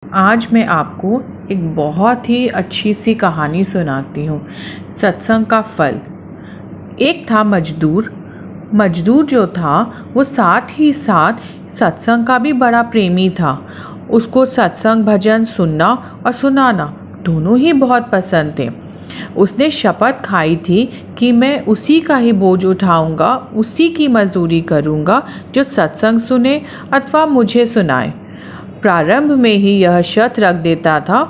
आज मैं आपको एक बहुत ही अच्छी सी कहानी सुनाती हूँ। सत्संग का फल। एक था मजदूर। मजदूर जो था वो साथ ही साथ सत्संग का भी बड़ा प्रेमी था। उसको सत्संग भजन सुनना और सुनाना दोनों ही बहुत पसंद थे। उसने शपथ खाई थी कि मैं उसी का ही बोझ उठाऊंगा, उसी की मजदूरी करूंगा जो सत्संग सुने अथवा मुझे सुनाए। प्रारंभ में ही यह शर्त रख देता था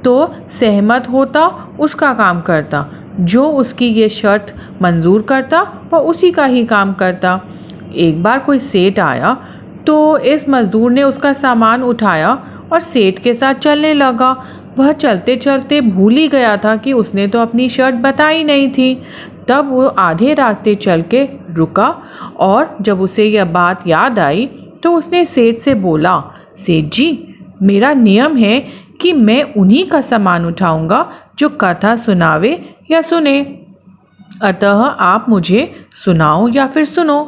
तो सहमत होता, उसका काम करता। जो उसकी ये शर्त मंजूर करता वह उसी का ही काम करता। एक बार कोई सेठ आया तो इस मजदूर ने उसका सामान उठाया और सेठ के साथ चलने लगा। वह चलते चलते भूल ही गया था कि उसने तो अपनी शर्त बताई नहीं थी। तब वो आधे रास्ते चल के रुका और जब उसे यह बात याद आई तो उसने सेठ से बोला, सेठ जी, मेरा नियम है कि मैं उन्हीं का सामान उठाऊंगा जो कथा सुनावे या सुने, अतः आप मुझे सुनाओ या फिर सुनो।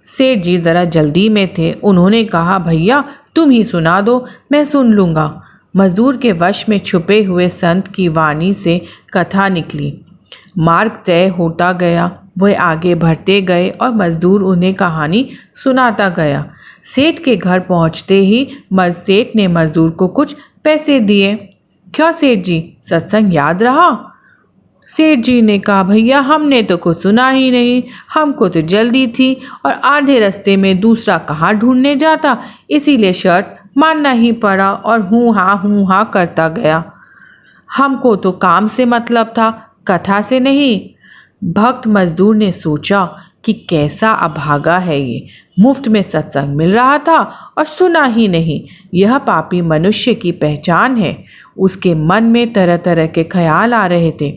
सेठ जी ज़रा जल्दी में थे। उन्होंने कहा, भैया तुम ही सुना दो, मैं सुन लूँगा। मजदूर के वश में छुपे हुए संत की वाणी से कथा निकली। मार्ग तय होता गया। वह आगे बढ़ते गए और मजदूर उन्हें कहानी सुनाता गया। सेठ के घर पहुंचते ही सेठ ने मजदूर को कुछ पैसे दिए। क्यों सेठ जी, सत्संग याद रहा? सेठ जी ने कहा, भैया हमने तो कुछ सुना ही नहीं, हमको तो जल्दी थी और आधे रास्ते में दूसरा कहाँ ढूंढने जाता, इसीलिए शर्त मानना ही पड़ा और हूँ हाँ करता गया। हमको तो काम से मतलब था, कथा से नहीं। भक्त मजदूर ने सोचा कि कैसा अभागा है ये, मुफ्त में सत्संग मिल रहा था और सुना ही नहीं। यह पापी मनुष्य की पहचान है। उसके मन में तरह तरह के ख्याल आ रहे थे।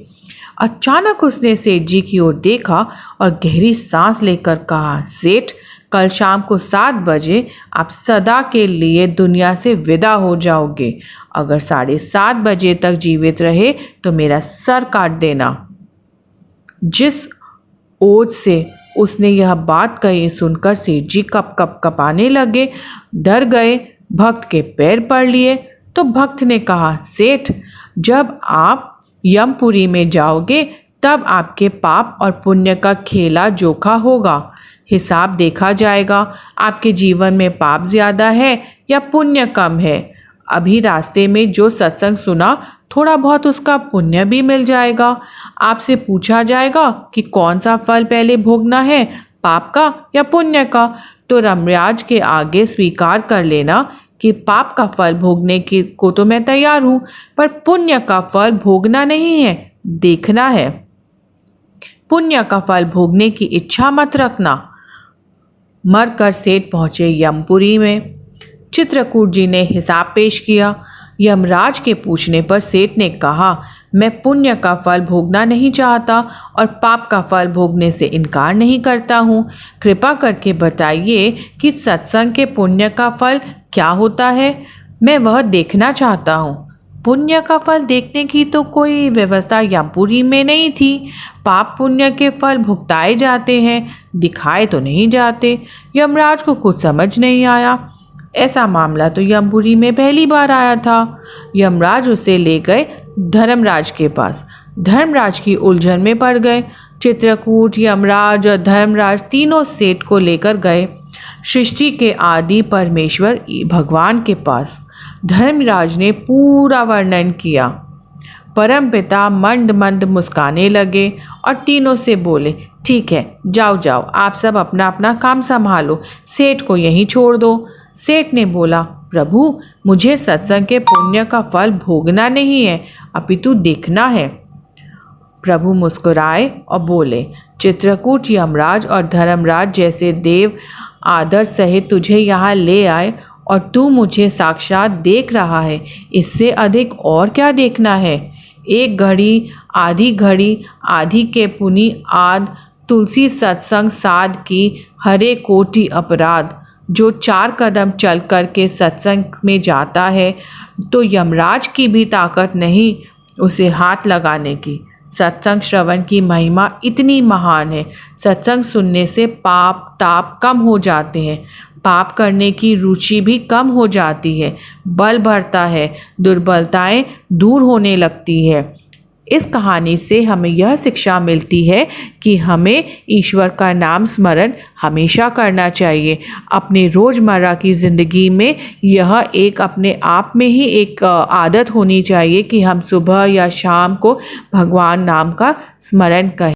अचानक उसने सेठ जी की ओर देखा और गहरी सांस लेकर कहा, सेठ, कल शाम को 7 बजे आप सदा के लिए दुनिया से विदा हो जाओगे। अगर 7:30 बजे तक जीवित रहे तो मेरा सर काट देना। जिस ओज से उसने यह बात कही सुनकर सेठ जी कप कप कपाने लगे, डर गए। भक्त के पैर पड़ लिए तो भक्त ने कहा, सेठ, जब आप यमपुरी में जाओगे तब आपके पाप और पुण्य का खेला जोखा होगा। हिसाब देखा जाएगा, आपके जीवन में पाप ज़्यादा है या पुण्य कम है। अभी रास्ते में जो सत्संग सुना, थोड़ा बहुत उसका पुण्य भी मिल जाएगा। आपसे पूछा जाएगा कि कौन सा फल पहले भोगना है, पाप का या पुण्य का, तो यमराज के आगे स्वीकार कर लेना कि पाप का फल भोगने को तो मैं तैयार हूँ, पर पुण्य का फल भोगना नहीं है, देखना है। पुण्य का फल भोगने की इच्छा मत रखना। मरकर सेठ पहुँचे यमपुरी में। चित्रकूट जी ने हिसाब पेश किया। यमराज के पूछने पर सेठ ने कहा, मैं पुण्य का फल भोगना नहीं चाहता और पाप का फल भोगने से इनकार नहीं करता हूँ। कृपा करके बताइए कि सत्संग के पुण्य का फल क्या होता है, मैं वह देखना चाहता हूँ। पुण्य का फल देखने की तो कोई व्यवस्था यमपुरी में नहीं थी। पाप पुण्य के फल भुगताए जाते हैं, दिखाए तो नहीं जाते। यमराज को कुछ समझ नहीं आया। ऐसा मामला तो यमपुरी में पहली बार आया था। यमराज उसे ले गए धर्मराज के पास। धर्मराज की उलझन में पड़ गए। चित्रकूट, यमराज और धर्मराज तीनों सेठ को लेकर गए सृष्टि के आदि परमेश्वर भगवान के पास। धर्मराज ने पूरा वर्णन किया। परमपिता मंद मंद मुस्काने लगे और तीनों से बोले, ठीक है, जाओ जाओ, आप सब अपना अपना काम संभालो, सेठ को यहीं छोड़ दो। सेठ ने बोला, प्रभु, मुझे सत्संग के पुण्य का फल भोगना नहीं है, अपितु देखना है। प्रभु मुस्कुराए और बोले, चित्रकूट, यमराज और धर्मराज जैसे देव आदर सहित तुझे यहाँ ले आए और तू मुझे साक्षात देख रहा है, इससे अधिक और क्या देखना है। एक घड़ी आधी के पुनि आद, तुलसी सत्संग साध की हरे कोटि अपराध। जो 4 कदम चल कर के सत्संग में जाता है तो यमराज की भी ताकत नहीं उसे हाथ लगाने की। सत्संग श्रवण की महिमा इतनी महान है। सत्संग सुनने से पाप ताप कम हो जाते हैं। पाप करने की रुचि भी कम हो जाती है, बल बढ़ता है, दुर्बलताएं दूर होने लगती है। इस कहानी से हमें यह शिक्षा मिलती है कि हमें ईश्वर का नाम स्मरण हमेशा करना चाहिए। अपने रोज़मर्रा की ज़िंदगी में यह एक अपने आप में ही एक आदत होनी चाहिए कि हम सुबह या शाम को भगवान नाम का स्मरण करें।